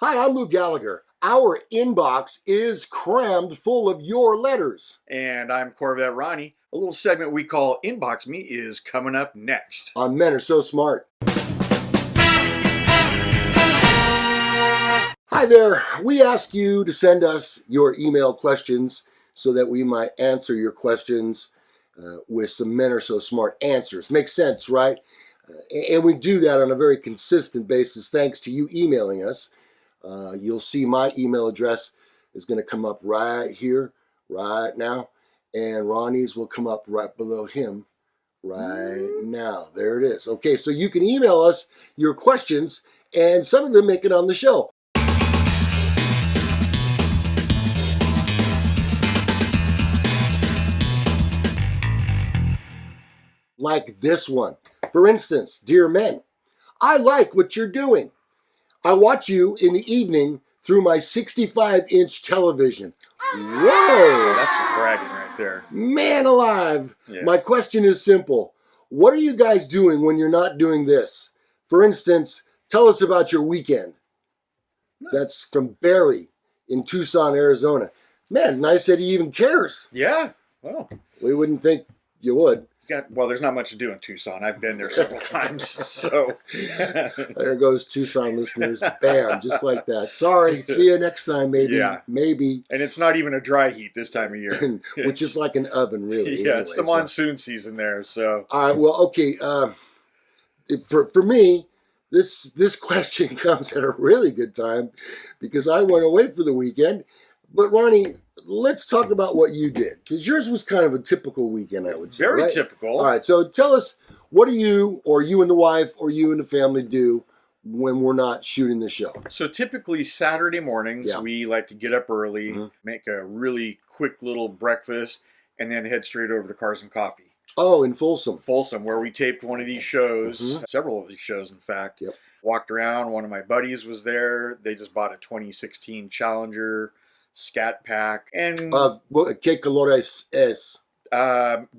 Hi, I'm Lou Gallagher. Our inbox is crammed full of your letters. And I'm Corvette Ronnie. A little segment we call Inbox Me is coming up next. On Men Are So Smart. Hi there. We ask you to send us your email questions so that we might answer your questions with some Men Are So Smart answers. Makes sense, right? And we do that on a very consistent basis thanks to you emailing us. You'll see my email address is going to come up right here, right now. And Ronnie's will come up right below him right now. There it is. Okay, so you can email us your questions, and some of them make it on the show. Like this one. For instance, dear men, I like what you're doing. I watch you in the evening through my 65-inch television. Whoa! That's just bragging right there. Man alive! Yeah. My question is simple. What are you guys doing when you're not doing this? For instance, tell us about your weekend. That's from Barry in Tucson, Arizona. Man, nice that he even cares. Yeah, well. We wouldn't think you would. Well, there's not much to do in Tucson. I've been there several times, so. There goes Tucson listeners. Bam, just like that. Sorry, see you next time, maybe. Yeah. Maybe. And it's not even a dry heat this time of year. Which is like an oven, really. Yeah, anyway, it's the monsoon season there, so. All right, well, okay. For me, this question comes at a really good time because I went away for the weekend. But Ronnie, let's talk about what you did, because yours was kind of a typical weekend, I would say. Very right? typical. All right, so tell us, what do you, or you and the wife, or you and the family do when we're not shooting the show? So typically Saturday mornings, we like to get up early, make a really quick little breakfast, and then head straight over to Cars and Coffee. Oh, in Folsom. Folsom, where we taped one of these shows, several of these shows, in fact. Yep. Walked around. One of my buddies was there. They just bought a 2016 Challenger Scat Pack. And ¿Qué colores es?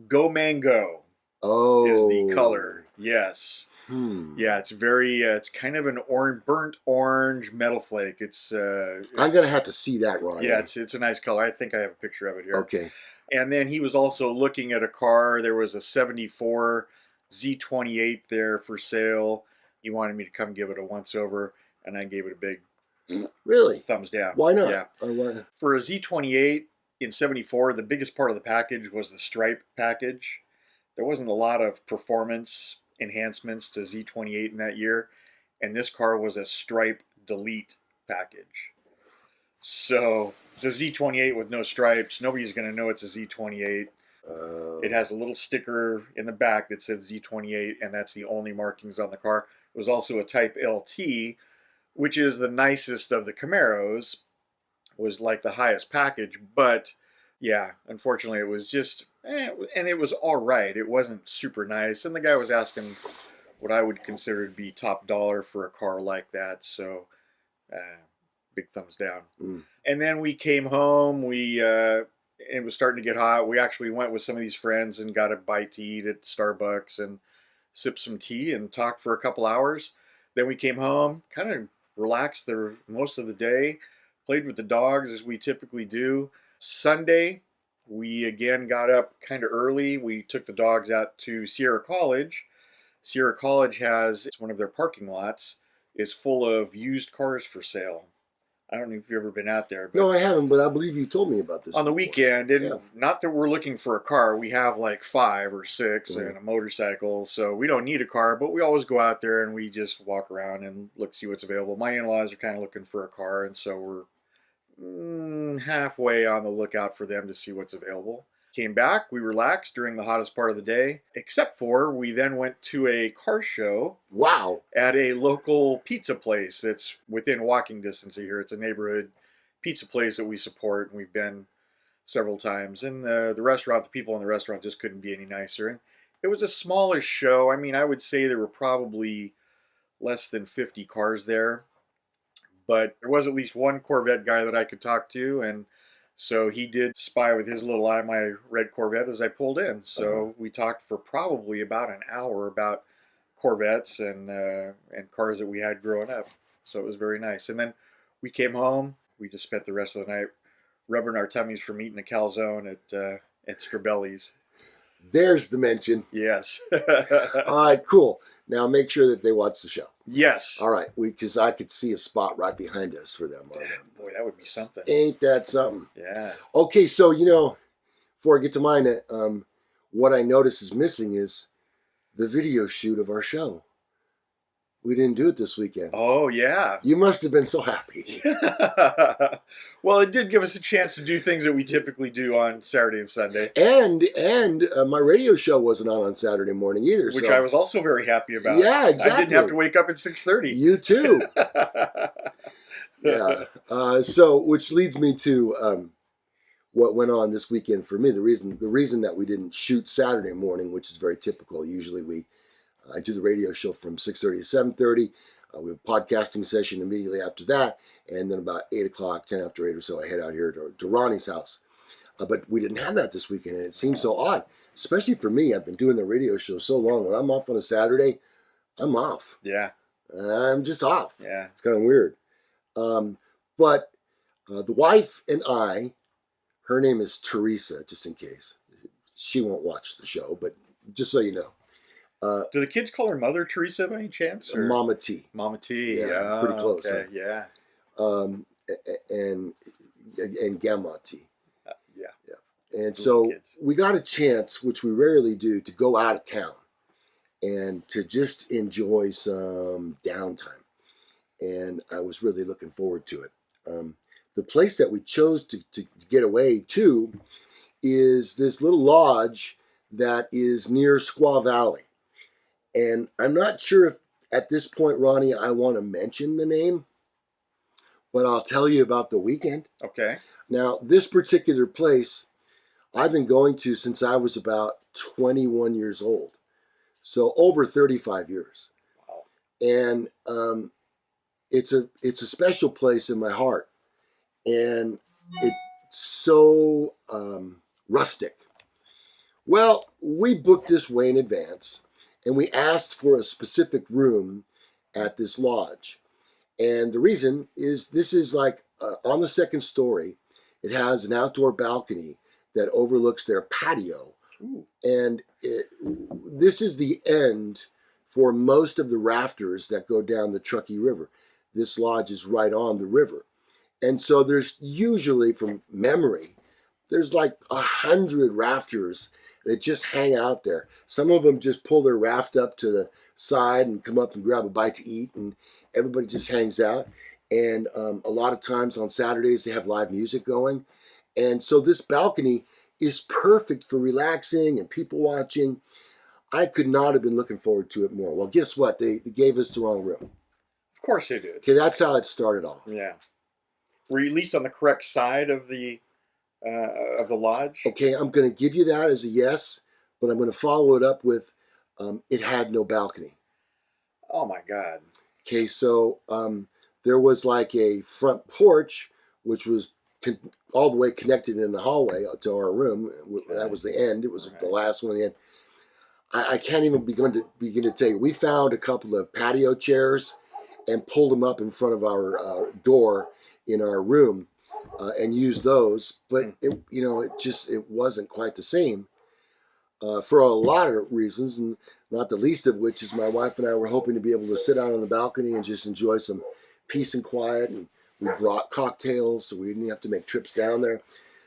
Go Mango is the color. Yes. Yeah, it's very, it's kind of an burnt orange metal flake. It's I'm going to have to see that, Ronnie. Yeah, it's a nice color. I think I have a picture of it here. Okay. And then he was also looking at a car. There was a 74 Z28 there for sale. He wanted me to come give it a once-over, and I gave it a big thumbs down. Why not? Yeah. For a Z28 in 74, the biggest part of the package was the stripe package. There wasn't a lot of performance enhancements to Z28 in that year, and this car was a stripe delete package. So it's a Z28 with no stripes. Nobody's going to know it's a Z28. It has a little sticker in the back that says Z28, and that's the only markings on the car. It was also a Type LT, which is the nicest of the Camaros. It was like the highest package, but yeah, unfortunately it was just, and it was all right. It wasn't super nice, and the guy was asking what I would consider to be top dollar for a car like that, so big thumbs down. And then we came home, it was starting to get hot. We actually went with some of these friends and got a bite to eat at Starbucks and sipped some tea and talked for a couple hours. Then we came home, kind of relaxed there most of the day, played with the dogs as we typically do. Sunday, we again got up kind of early. We took the dogs out to Sierra College. Sierra College it's one of their parking lots is full of used cars for sale. I don't know if you've ever been out there. But no, I haven't, but I believe you told me about this on the weekend. And yeah. Not that we're looking for a car. We have like 5 or 6 and a motorcycle, so we don't need a car, but we always go out there and we just walk around and see what's available. My in-laws are kind of looking for a car, and so we're halfway on the lookout for them to see what's available. Came back, we relaxed during the hottest part of the day, except for we then went to a car show. Wow. At a local pizza place that's within walking distance of here. It's a neighborhood pizza place that we support, and we've been several times. And the restaurant, the people in the restaurant just couldn't be any nicer. And it was a smallish show. I mean, I would say there were probably less than 50 cars there. But there was at least one Corvette guy that I could talk to, and so he did spy with his little eye my red Corvette as I pulled in. So we talked for probably about an hour about Corvettes and cars that we had growing up. So it was very nice. And then we came home. We just spent the rest of the night rubbing our tummies from eating a calzone at Strabelli's. There's the mention. Yes. All right, cool. Now make sure that they watch the show. Yes. All right, because I could see a spot right behind us for them. Boy, that would be something. Ain't that something? Yeah. Okay, so before I get to mine, what I notice is missing is the video shoot of our show. We didn't do it this weekend. Oh, yeah. You must have been so happy. Well, it did give us a chance to do things that we typically do on Saturday and Sunday. And my radio show wasn't on Saturday morning either. Which I was also very happy about. Yeah, exactly. I didn't have to wake up at 6:30. You too. Yeah. Which leads me to what went on this weekend for me. The reason that we didn't shoot Saturday morning, which is very typical. Usually I do the radio show from 6:30 to 7:30. We have a podcasting session immediately after that. And then about 8 o'clock, 10 after 8 or so, I head out here to Ronnie's house. But we didn't have that this weekend, and it seems so odd. Especially for me, I've been doing the radio show so long. When I'm off on a Saturday, I'm off. Yeah. I'm just off. Yeah. It's kind of weird. But the wife and I, her name is Teresa, just in case. She won't watch the show, but just so you know. Do the kids call her Mother Teresa by any chance? Or? Mama T. Mama T. Yeah, pretty close. Okay. Huh? Yeah. And Gamma T. Yeah. And so we got a chance, which we rarely do, to go out of town and to just enjoy some downtime. And I was really looking forward to it. The place that we chose to get away to is this little lodge that is near Squaw Valley. And I'm not sure if at this point, Ronnie, I want to mention the name, but I'll tell you about the weekend. Okay. Now, this particular place I've been going to since I was about 21 years old. So over 35 years. Wow. And it's a special place in my heart. And it's so rustic. Well, we booked this way in advance, and we asked for a specific room at this lodge. And the reason is this is like on the second story. It has an outdoor balcony that overlooks their patio. Ooh. And this is the end for most of the rafters that go down the Truckee River. This lodge is right on the river. And so there's usually, from memory, there's like 100 rafters that just hang out there. Some of them just pull their raft up to the side and come up and grab a bite to eat, and everybody just hangs out. And a lot of times on Saturdays they have live music going. And so this balcony is perfect for relaxing and people watching. I could not have been looking forward to it more. Well, guess what? They gave us the wrong room. Of course they did. Okay, that's how it started off. Yeah. Were you at least on the correct side of the lodge? Okay, I'm going to give you that as a yes, but I'm going to follow it up with it had no balcony. Oh my God. Okay, so there was like a front porch, which was all the way connected in the hallway to our room. Okay. That was the end. It was the last one at the end. I can't even begin to tell you. We found a couple of patio chairs and pulled them up in front of our door in our room and used those. But it wasn't quite the same for a lot of reasons, and not the least of which is my wife and I were hoping to be able to sit out on the balcony and just enjoy some peace and quiet. And we brought cocktails, so we didn't have to make trips down there.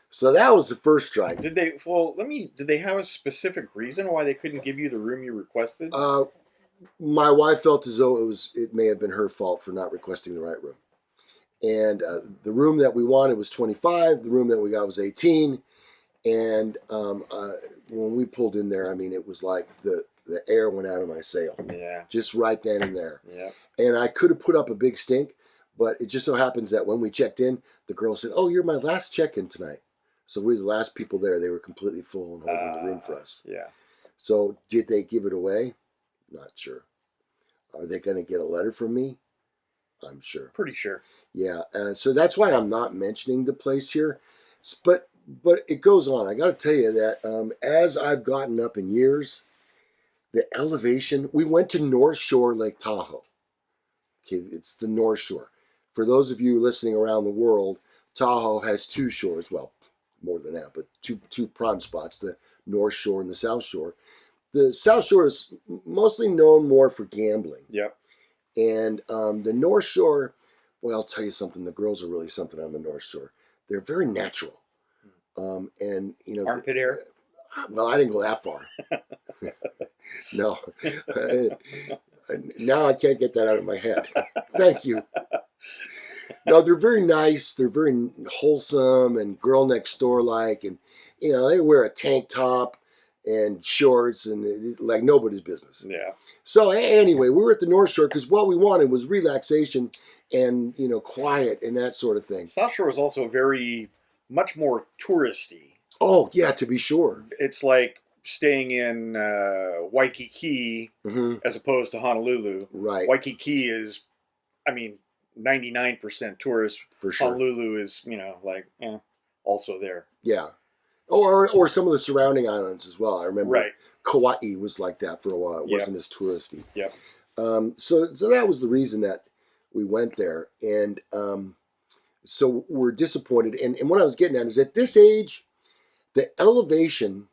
So that was the first strike. Did they have a specific reason why they couldn't give you the room you requested? My wife felt as though it may have been her fault for not requesting the right room. And the room that we wanted was 25. The room that we got was 18. And when we pulled in there, I mean, it was like the air went out of my sail. Yeah. Just right then and there. Yeah. And I could have put up a big stink, but it just so happens that when we checked in, the girl said, "Oh, you're my last check-in tonight." So we were the last people there. They were completely full and holding the room for us. Yeah. So did they give it away? Not sure. Are they going to get a letter from me? I'm sure. Pretty sure. Yeah. And so that's why I'm not mentioning the place here. But it goes on. I got to tell you that as I've gotten up in years, the elevation, we went to North Shore Lake Tahoe. Okay, it's the North Shore. For those of you listening around the world, Tahoe has two shores. Well, more than that, but two prime spots: the North Shore and the South Shore. The South Shore is mostly known more for gambling. Yep. And the North Shore, well, I'll tell you something. The girls are really something on the North Shore. They're very natural. And Armpit hair. Well, I didn't go that far. No. Now I can't get that out of my head. Thank you. No, they're very nice. They're very wholesome and girl next door like, and they wear a tank top and shorts and like nobody's business. Yeah. So anyway, we were at the North Shore because what we wanted was relaxation and quiet and that sort of thing. South Shore is also much more touristy. Oh yeah, to be sure. It's like staying in Waikiki as opposed to Honolulu. Right. Waikiki is, 99% tourist. For sure. Honolulu is, also there. Yeah. Or some of the surrounding islands as well. I remember Right. Kauai was like that for a while. It Yep. wasn't as touristy. Yep. So that was the reason that we went there. And so we're disappointed. And what I was getting at is at this age, the elevation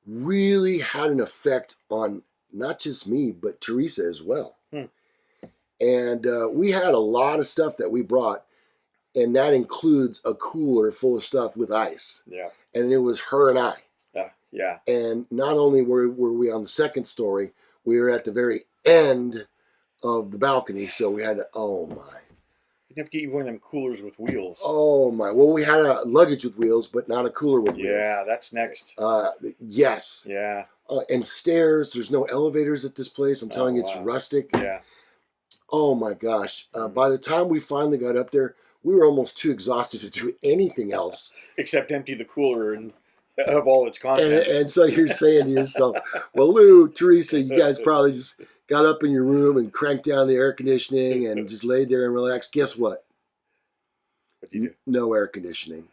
really had an effect on not just me, but Teresa as well. And we had a lot of stuff that we brought, and that includes a cooler full of stuff with ice. Yeah. And it was her and I. Yeah. And not only were we on the second story, we were at the very end of the balcony, so we had to, oh my. You'd have to get you one of them coolers with wheels. Oh my. Well, we had a luggage with wheels, but not a cooler with wheels. Yeah, that's next. Yes. Yeah. And stairs. There's no elevators at this place. I'm telling you, it's rustic. Yeah. Oh my gosh. By the time we finally got up there, we were almost too exhausted to do anything else. Except empty the cooler and of all its contents. And so you're saying to yourself, well, Lou, Teresa, you guys probably just got up in your room and cranked down the air conditioning and just laid there and relaxed. Guess what? What do you do? No air conditioning.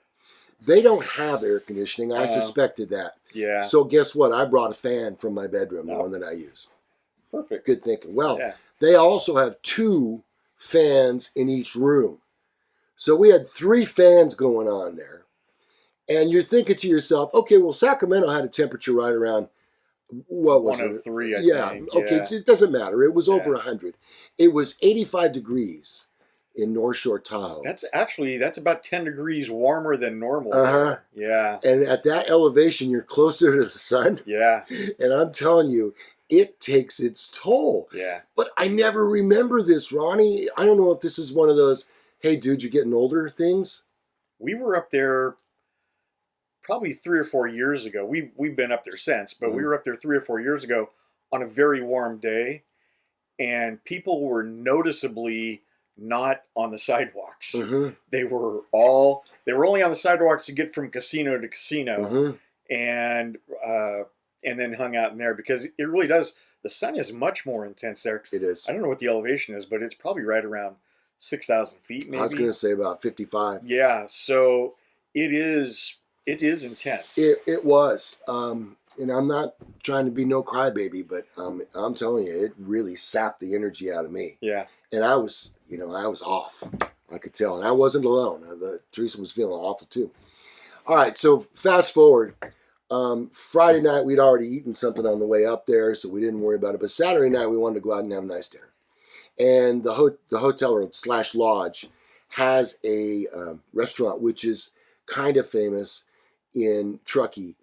They don't have air conditioning. I suspected that. Yeah. So guess what? I brought a fan from my bedroom, the one that I use. Perfect. Good thinking. Well, they also have 2 fans in each room. So we had 3 fans going on there. And you're thinking to yourself, okay, well, Sacramento had a temperature right around, what was 103, I think. Okay, it doesn't matter. It was over 100. It was 85 degrees in North Shore, Tahoe. That's about 10 degrees warmer than normal. Yeah. And at that elevation, you're closer to the sun. Yeah. And I'm telling you, it takes its toll. Yeah. But I never remember this, Ronnie. I don't know if this is one of those, hey, dude, you're getting older things. We were up there probably 3 or 4 years ago. We've been up there since, but we were up there 3 or 4 years ago on a very warm day, and people were noticeably not on the sidewalks. They were only on the sidewalks to get from casino to casino, and then hung out in there because it really does. The sun is much more intense there. It is. I don't know what the elevation is, but it's probably right around 6,000 feet, maybe. I was going to say about 55. Yeah, so it is intense. It was. And I'm not trying to be no crybaby, but I'm telling you, it really sapped the energy out of me. Yeah. And I was off. I could tell. And I wasn't alone. Teresa was feeling awful too. All right, so fast forward. Friday night, we'd already eaten something on the way up there, so we didn't worry about it. But Saturday night, we wanted to go out and have a nice dinner. And the hotel or / lodge has a restaurant which is kind of famous in Truckee.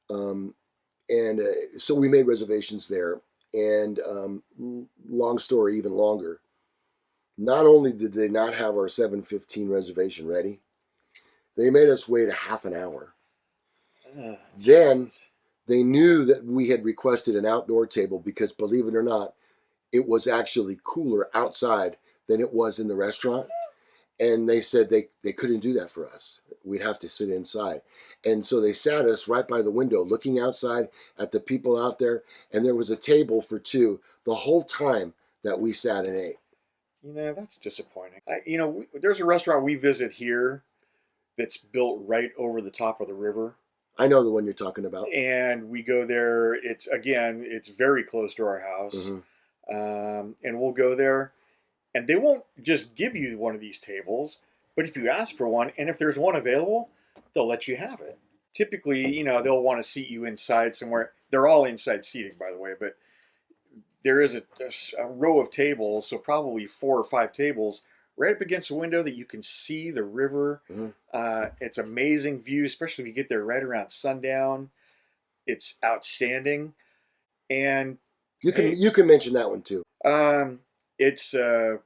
So we made reservations there. And long story, even longer. Not only did they not have our 7:15 reservation ready, they made us wait a half an hour. Then they knew that we had requested an outdoor table because, believe it or not, it was actually cooler outside than it was in the restaurant. And they said they couldn't do that for us. We'd have to sit inside. And so they sat us right by the window looking outside at the people out there. And there was a table for 2 the whole time that we sat and ate. That's disappointing. There's a restaurant we visit here that's built right over the top of the river. I know the one you're talking about. And we go there. It's very close to our house. And we'll go there. And they won't just give you one of these tables, but if you ask for one, and if there's one available, they'll let you have it. Typically, they'll want to seat you inside somewhere. They're all inside seating, by the way, but there is a row of tables, so probably 4 or 5 tables right up against a window that you can see the river. It's amazing view, especially if you get there right around sundown. It's outstanding. And you can mention that one too. It's Uh-oh.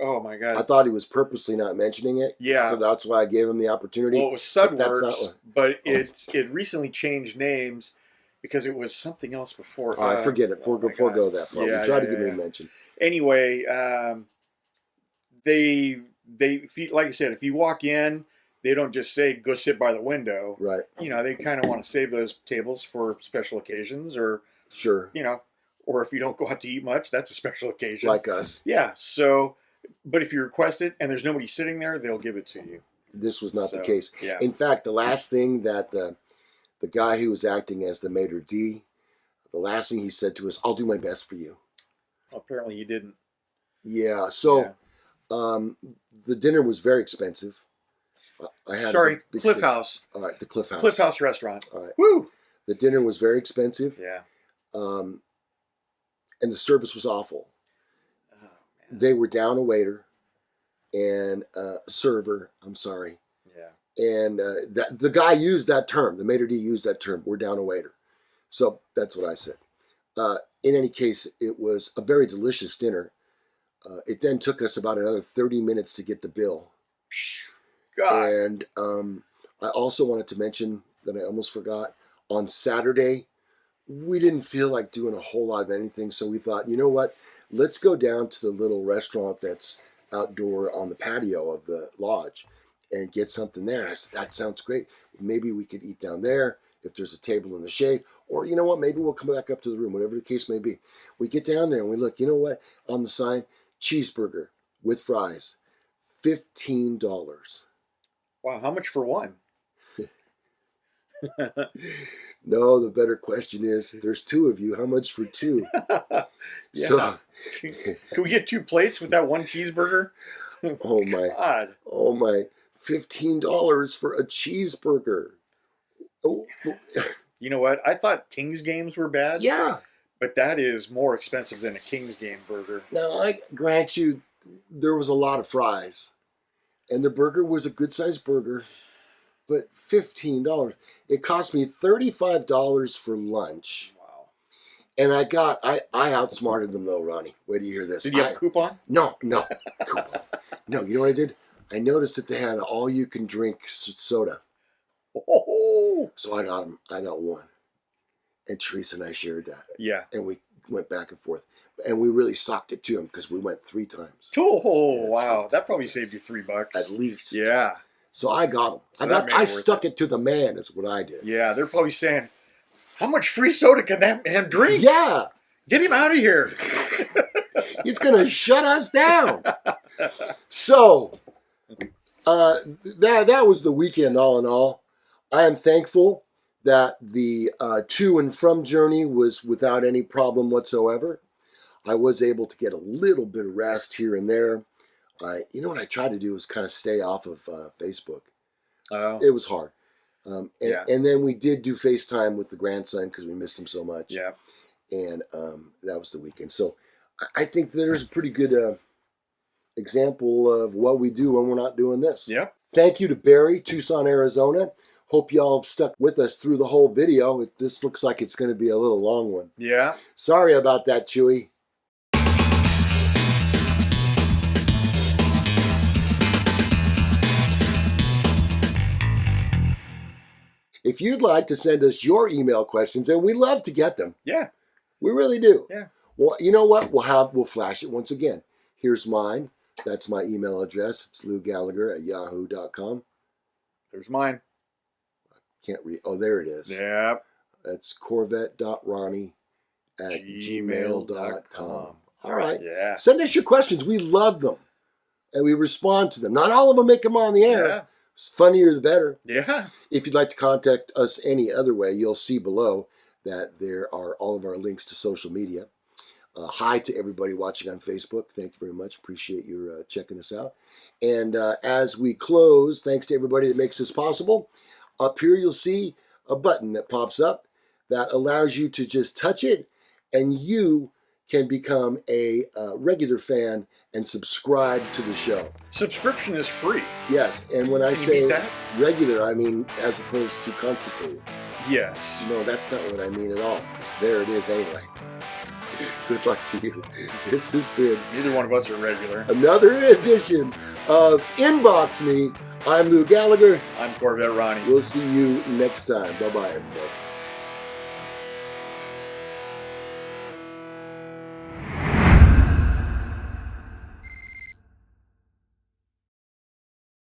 Oh my God! I thought he was purposely not mentioning it. Yeah. So that's why I gave him the opportunity. Well, it was Sudworks, but it recently changed names because it was something else before. I forget it. Forego that part. Yeah, we try to give him a mention. Anyway, they like I said, if you walk in, they don't just say go sit by the window. Right. They kind of want to save those tables for special occasions, or sure. Or if you don't go out to eat much, that's a special occasion. Like us. Yeah. So, but if you request it and there's nobody sitting there, they'll give it to you. This was not the case. Yeah. In fact, the last thing that the guy who was acting as the maitre d', the last thing he said to us, "I'll do my best for you." Apparently he didn't. Yeah. So, the dinner was very expensive. I had Cliff House. All right, the Cliff House. Cliff House restaurant. All right. Woo! The dinner was very expensive. Yeah. And the service was awful. They were down a waiter and a server. I'm sorry. Yeah. And the guy used that term. The maitre d' used that term. We're down a waiter. So that's what I said. In any case, it was a very delicious dinner. It then took us about another 30 minutes to get the bill. God. And I also wanted to mention that I almost forgot. On Saturday, we didn't feel like doing a whole lot of anything. So we thought, you know what? Let's go down to the little restaurant that's outdoor on the patio of the lodge and get something there. I said, that sounds great. Maybe we could eat down there if there's a table in the shade. Or you know what? Maybe we'll come back up to the room, whatever the case may be. We get down there and we look, you know what? On the sign, cheeseburger with fries, $15. Wow, how much for one? No, the better question is, there's 2 of you. How much for 2? Yeah. So, can we get 2 plates with that one cheeseburger? Oh my God. Oh my, $15 for a cheeseburger. Oh. You know what? I thought King's games were bad. Yeah. But that is more expensive than a King's game burger. Now, I grant you, there was a lot of fries. And the burger was a good-sized burger. But $15. It cost me $35 for lunch. Wow. And I outsmarted them though, Ronnie. Wait till you hear this. Did you have a coupon? No. Coupon. No, you know what I did? I noticed that they had an all-you-can-drink soda. Oh. So I got one. And Teresa and I shared that. Yeah. And we went back and forth. And we really socked it to him because we went 3 times. Oh, yeah, wow. That probably saved you $3. At least. Yeah. So I got them. So I stuck it to the man is what I did. Yeah, they're probably saying, how much free soda can that man drink? Yeah. Get him out of here. It's going to shut us down. So, that was the weekend all in all. I am thankful that the to and from journey was without any problem whatsoever. I was able to get a little bit of rest here and there. You know what I tried to do was kind of stay off of Facebook. Oh. It was hard. And then we did do FaceTime with the grandson because we missed him so much. Yeah. And that was the weekend. So I think there's a pretty good example of what we do when we're not doing this. Yeah. Thank you to Barry, Tucson, Arizona. Hope y'all have stuck with us through the whole video. This looks like it's going to be a little long one. Yeah. Sorry about that, Chewy. If you'd like to send us your email questions, and we love to get them. Yeah. We really do. Yeah. Well, you know what? We'll flash it once again. Here's mine. That's my email address. It's lougallagher@yahoo.com. There's mine. Can't read. Oh, there it is. Yeah. That's corvette.ronnie@gmail.com. All right. Yeah. Send us your questions. We love them. And we respond to them. Not all of them make them on the air. Yeah. Funnier the better. Yeah. If you'd like to contact us any other way, you'll see below that there are all of our links to social media. Hi to everybody watching on Facebook. Thank you very much. Appreciate your checking us out. And as we close, thanks to everybody that makes this possible. Up here you'll see a button that pops up that allows you to just touch it, and you can become a regular fan and subscribe to the show. Subscription is free. Yes, and when I Can you beat say that? regular, I mean as opposed to constipated. Yes. No, that's not what I mean at all. There it is anyway. Good luck to you. This has been Neither one of us are regular. another edition of Inbox Me. I'm Lou Gallagher. I'm Corvette Ronnie. We'll see you next time. Bye-bye, everybody.